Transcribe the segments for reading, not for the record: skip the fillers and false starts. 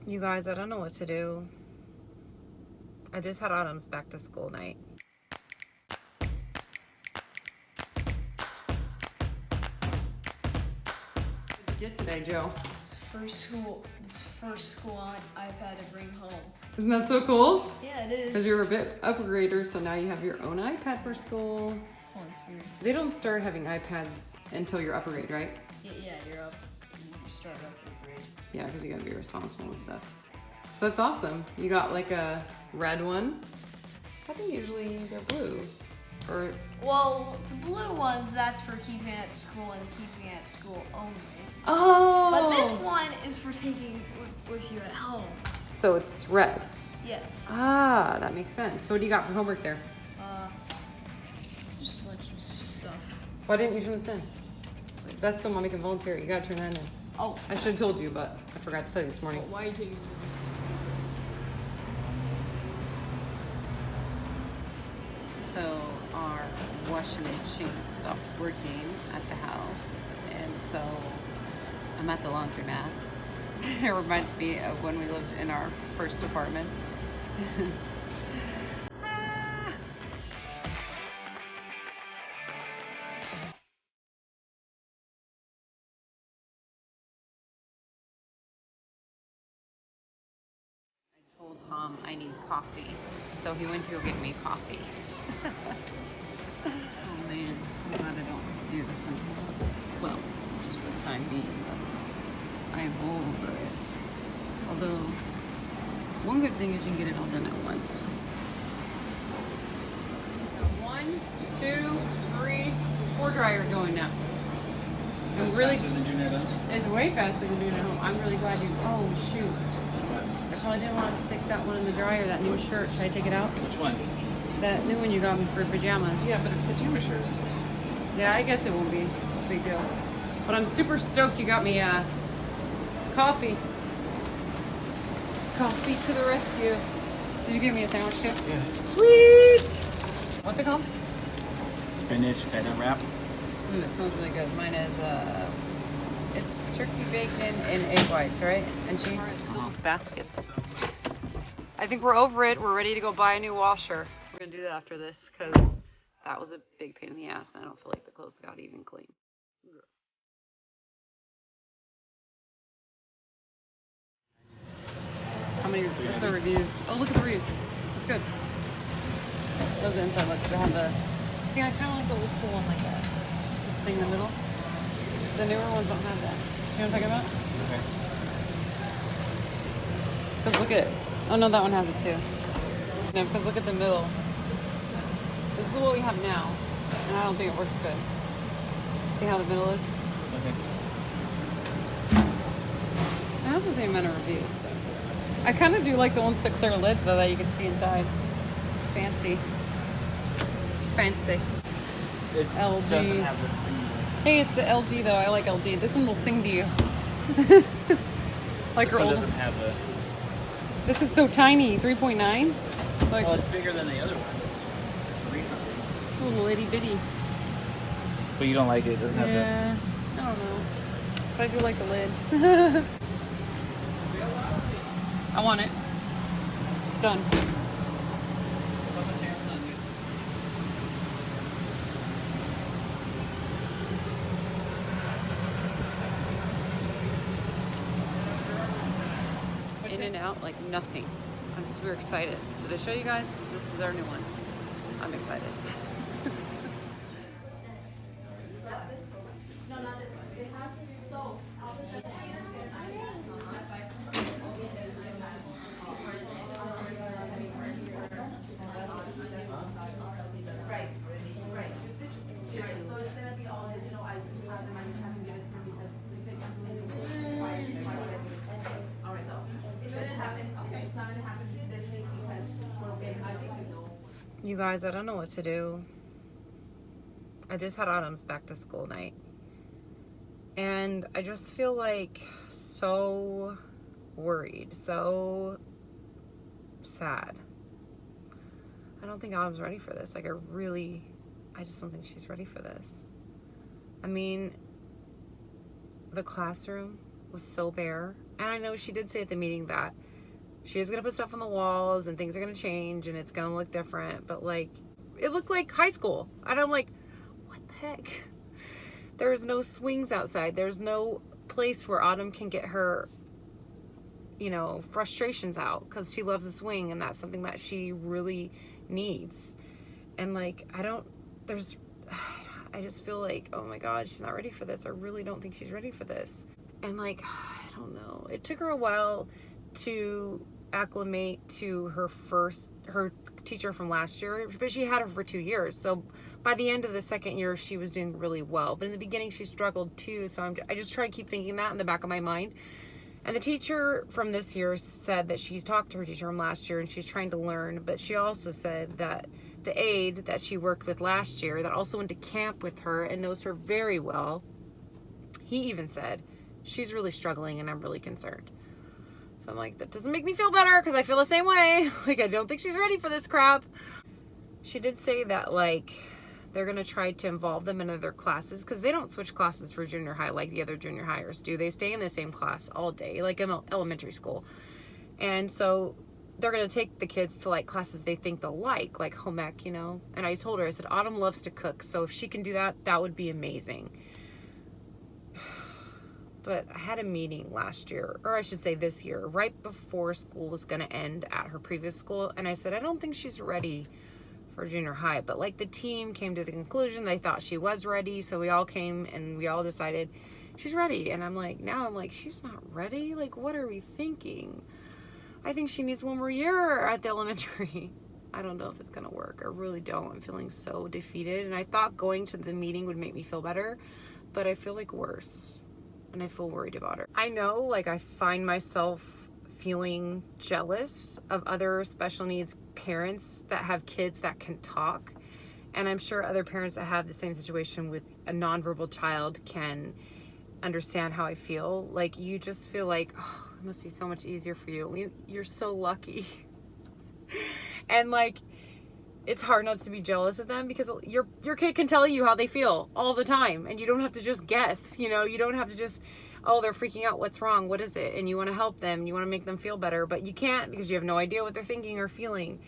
You guys, I don't know what to do. I just had Autumn's back to school night. What did you get today, Joe? This first school iPad to bring home. Isn't that so cool? Yeah, it is. Because you're a bit upgrader, so now you have your own iPad for school. Oh, that's weird. They don't start having iPads until you're upper grade, right? Yeah, you're up. You start up your grade. Yeah, because you gotta be responsible and stuff. So that's awesome. You got like a red one. I think usually they're blue. Or Well, the blue ones, that's for keeping at school and keeping at school only. oh, But this one is for taking with you at home. So it's red. Yes. Ah, that makes sense. So what do you got for homework there? Just a bunch of stuff. Why didn't you turn this in? That's still mommy can volunteer. You gotta turn that in. Oh. I should have told you, but I forgot to tell you this morning. Why are you taking? So our washing machine stopped working at the house, and so I'm at the laundromat. It reminds me of when we lived in our first apartment. I told Tom I need coffee, so he went to go get me coffee. Oh man, I'm glad I don't have to do this anymore. Well, just for the time being, but I'm over it. Although, one good thing is you can get it all done at once. 1, 2, 3, 4 dryers going now. I'm really, it's way faster than doing it at home. I'm really glad you, oh shoot. I probably didn't want to stick that one in the dryer, that new shirt. Should I take it out? Which one? That new one you got me for pajamas. Yeah, but it's pajama shirts. Yeah, I guess it won't be a big deal. But I'm super stoked you got me coffee. Coffee to the rescue. Did you give me a sandwich too? Yeah. Sweet! What's it called? Spinach feta wrap. It smells really good. Mine is, it's turkey bacon and egg whites, right? And cheese. Baskets. I think we're over it. We're ready to go buy a new washer. We're gonna do that after this because that was a big pain in the ass. I don't feel like the clothes got even clean. How many? What's the reviews? Oh, look at the reviews. That's good. Those are the inside looks. They have the. See, I kind of like the old school one like that. The thing in the middle. The newer ones don't have that. You know what I'm talking about? Okay. Because look at it. Oh no, that one has it too. No, because look at the middle. This is what we have now, and I don't think it works good. See how the middle is? Okay. It has the same amount of reviews. I kind of do like the ones with the clear lids though, that you can see inside. It's fancy. Fancy. It LG. doesn't have this thing. Hey, it's the LG though. I like LG. This one will sing to you. Like This your one old. doesn't have the. This is so tiny. 3.9. Like Well, it's bigger than the other one. It's recently. little itty bitty. But you don't like it. It doesn't have Yeah. I don't know. But I do like the lid. I want it. Done. the. What about the Samsung? In and out like nothing. I'm super excited. Did I show you guys? This is our new one. I'm excited. You guys, I don't know what to do. I just had Autumn's back to school night. And I just feel like so worried, so sad. I don't think Autumn's ready for this. Like I just don't think she's ready for this. I mean, the classroom was so bare. And I know she did say at the meeting that she is going to put stuff on the walls and things are going to change and it's going to look different. But like, it looked like high school. And I'm like, what the heck? There's no swings outside. There's no place where Autumn can get her, you know, frustrations out because she loves a swing and that's something that she really needs. And like, I just feel like, oh my God, she's not ready for this. I really don't think she's ready for this. And like, I don't know. It took her a while to acclimate to her teacher from last year, but she had her for 2 years. So by the end of the second year, she was doing really well. But in the beginning, she struggled too. So I just try to keep thinking that in the back of my mind. And the teacher from this year said that she's talked to her teacher from last year and she's trying to learn. But she also said that the aide that she worked with last year, that also went to camp with her and knows her very well, he even said, she's really struggling and I'm really concerned. So I'm like, that doesn't make me feel better because I feel the same way. Like, I don't think she's ready for this crap. She did say that, like, they're going to try to involve them in other classes because they don't switch classes for junior high like the other junior hires do. They stay in the same class all day, like in elementary school. And so they're going to take the kids to like classes they think they'll like home ec, you know. And I told her, I said, Autumn loves to cook. So if she can do that, that would be amazing. But I had a meeting last year, or I should say this year, right before school was going to end at her previous school. And I said, I don't think she's ready for junior high. But like the team came to the conclusion they thought she was ready. So we all came and we all decided she's ready. And I'm like, she's not ready. Like, what are we thinking? I think she needs one more year at the elementary. I don't know if it's going to work. I really don't. I'm feeling so defeated. And I thought going to the meeting would make me feel better, but I feel like worse. And I feel worried about her. I know, like, I find myself feeling jealous of other special needs parents that have kids that can talk. And I'm sure other parents that have the same situation with a nonverbal child can understand how I feel. Like, you just feel like, oh, it must be so much easier for you. You're so lucky. And like, it's hard not to be jealous of them because your kid can tell you how they feel all the time. And you don't have to just guess, you know, you don't have to just, oh, they're freaking out. What's wrong? What is it? And you want to help them. You want to make them feel better, but you can't because you have no idea what they're thinking or feeling.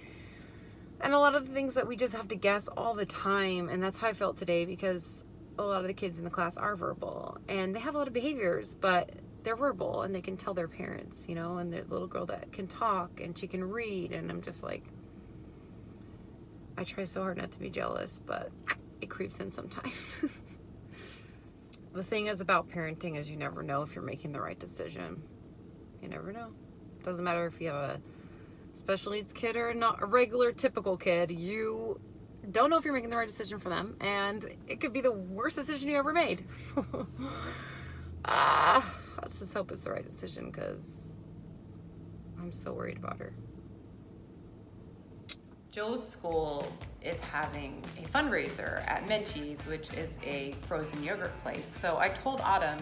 And a lot of the things that we just have to guess all the time. And that's how I felt today because a lot of the kids in the class are verbal and they have a lot of behaviors, but they're verbal and they can tell their parents, you know, and the little girl that can talk and she can read. And I'm just like, I try so hard not to be jealous, but it creeps in sometimes. The thing is about parenting is you never know if you're making the right decision. You never know. Doesn't matter if you have a special needs kid or not a regular typical kid. You don't know if you're making the right decision for them, and it could be the worst decision you ever made. Let's just hope it's the right decision because I'm so worried about her. Joe's school is having a fundraiser at Menchie's, which is a frozen yogurt place. So I told Autumn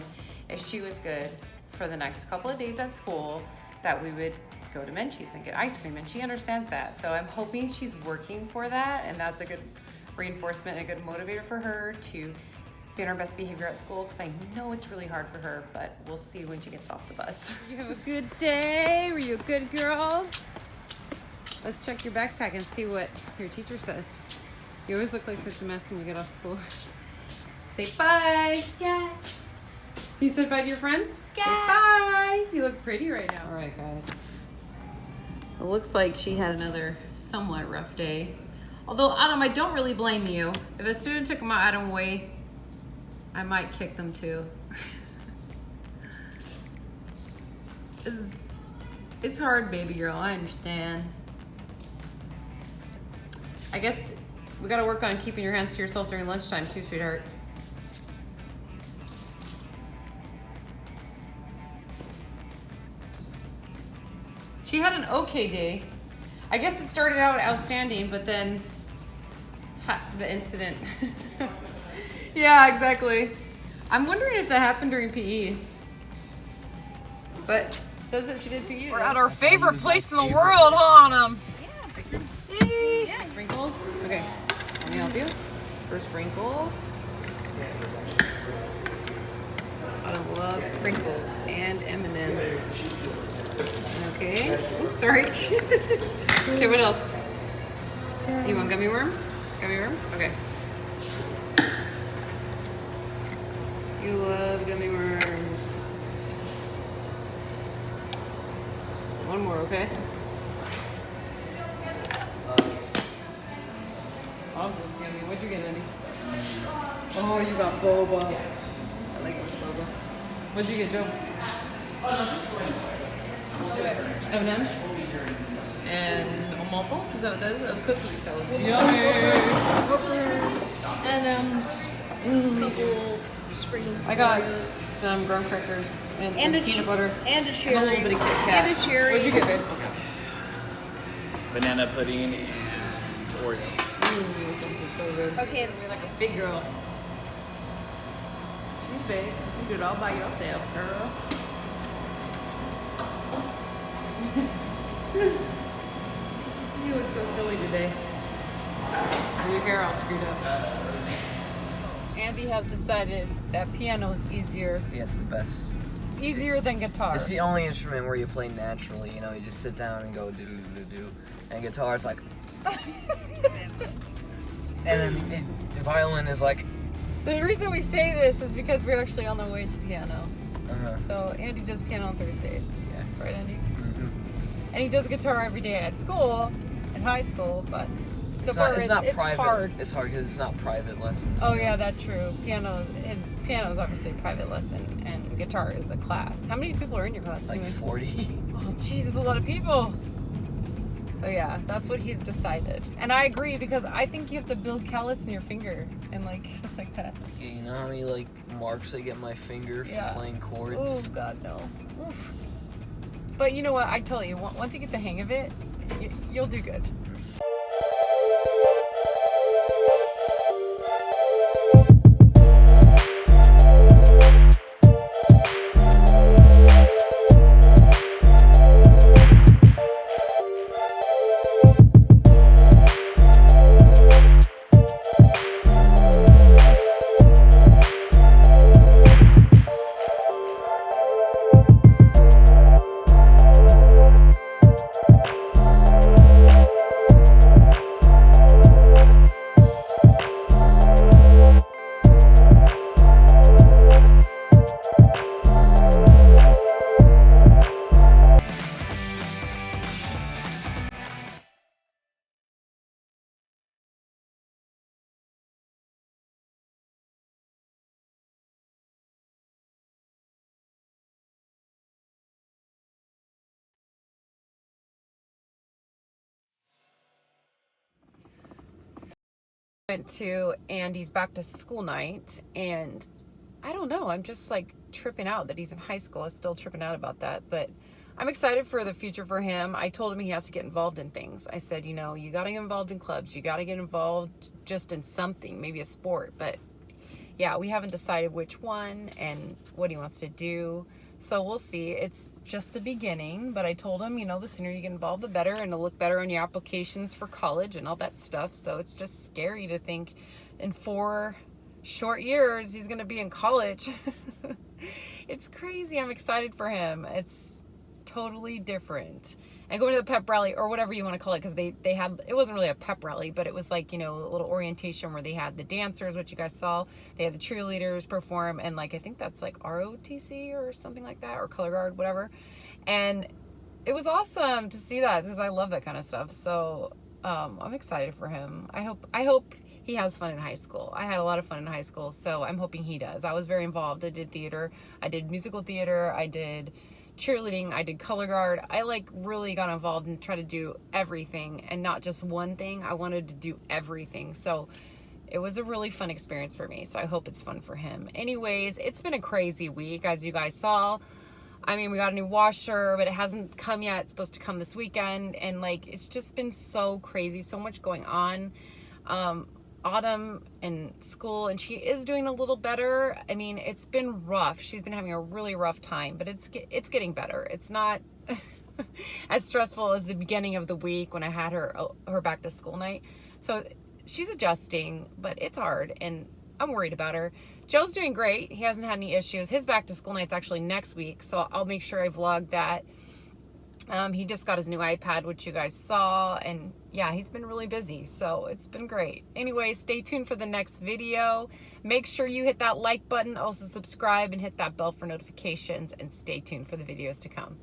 if she was good for the next couple of days at school that we would go to Menchie's and get ice cream, and she understands that. So I'm hoping she's working for that, and that's a good reinforcement and a good motivator for her to be on her best behavior at school, because I know it's really hard for her, but we'll see when she gets off the bus. You have a good day? Were you a good girl? Let's check your backpack and see what your teacher says. You always look like such a mess when you get off school. Say bye. Yeah. You said bye to your friends? Yeah. Say bye. You look pretty right now. All right, guys. It looks like she had another somewhat rough day. Although, Autumn, I don't really blame you. If a student took my Autumn away, I might kick them too. It's hard, baby girl. I understand. I guess we gotta work on keeping your hands to yourself during lunchtime too, sweetheart. She had an okay day. I guess it started out outstanding, but then the incident. Yeah, exactly. I'm wondering if that happened during PE. But it says that she did PE. We're at our favorite place in the world, huh, Autumn? Yeah. Sprinkles? Okay. Let me help you. For sprinkles. Autumn loves sprinkles and M&Ms. Okay. Oops, sorry. Okay, what else? You want gummy worms? Gummy worms? Okay. You love gummy worms. One more, okay? Autism's yummy. What'd you get, Andy? Oh, you got boba. I like it with boba. What'd you get, Joe? M&M's? And waffles? Is that what that is? Oh, cookies. That was yummy. Whoopers, M&M's, couple sprinkles. I got some graham crackers and some peanut butter. And a cherry. And a little bit of Kit Kat. And a cherry. What'd you get, babe? Banana pudding and Oreo. This one's so good. Okay. You're like a big girl. She's big. You do it all by yourself, girl. You look so silly today. Your hair all screwed up. Andy has decided that piano is easier. Yes, the best. Easier than guitar. It's the only instrument where you play naturally. You know, you just sit down and go do do do do. And guitar, it's like. And then the violin is like. The reason we say this is because we're actually on the way to piano. Uh-huh. So Andy does piano on Thursdays. Yeah. Right, Andy? Mm-hmm. And he does guitar every day at school, in high school, but so It's far not, it's not private. hard. It's hard because it's not private lessons. Oh you know? yeah, that's true. His piano is obviously a private lesson, and guitar is a class. How many people are in your class? Like anyway? 40. Oh jeez, it's a lot of people. So yeah, that's what he's decided, and I agree because I think you have to build callus in your finger and like stuff like that. Yeah, you know how many like marks I get in my finger from Yeah. playing chords? Oh God, no. Oof. But you know what? I tell you, once you get the hang of it, you'll do good. Went to Andy's back to school night, and I don't know, I'm just like tripping out that he's in high school. I'm still tripping out about that, but I'm excited for the future for him. I told him he has to get involved in things. I said, you know, you got to get involved in clubs. You got to get involved just in something, maybe a sport. But yeah, we haven't decided which one and what he wants to do. So we'll see. It's just the beginning, but I told him, you know, the sooner you get involved, the better, and it'll look better on your applications for college and all that stuff. So it's just scary to think in 4 short years he's going to be in college. It's crazy. I'm excited for him. It's totally different. And going to the pep rally, or whatever you want to call it, because they had, it wasn't really a pep rally, but it was like, you know, a little orientation where they had the dancers, which you guys saw. They had the cheerleaders perform, and like, I think that's like ROTC or something like that, or color guard, whatever. And it was awesome to see that, because I love that kind of stuff. So I'm excited for him. I hope he has fun in high school. I had a lot of fun in high school, so I'm hoping he does. I was very involved. I did theater. I did musical theater. I did cheerleading. I did color guard. I like really got involved and tried to do everything and not just one thing. I wanted to do everything. So it was a really fun experience for me. So I hope it's fun for him. Anyways, it's been a crazy week, as you guys saw. I mean, we got a new washer, but it hasn't come yet. It's supposed to come this weekend. And like, it's just been so crazy, so much going on. Autumn in school, and she is doing a little better. I mean, it's been rough. She's been having a really rough time, but it's getting better. It's not as stressful as the beginning of the week when I had her back to school night. So she's adjusting, but it's hard, and I'm worried about her. Joe's doing great. He hasn't had any issues. His back to school night's actually next week, so I'll make sure I vlog that. He just got his new iPad, which you guys saw, and yeah, he's been really busy, so it's been great. Anyway, stay tuned for the next video. Make sure you hit that like button, also subscribe and hit that bell for notifications, and stay tuned for the videos to come.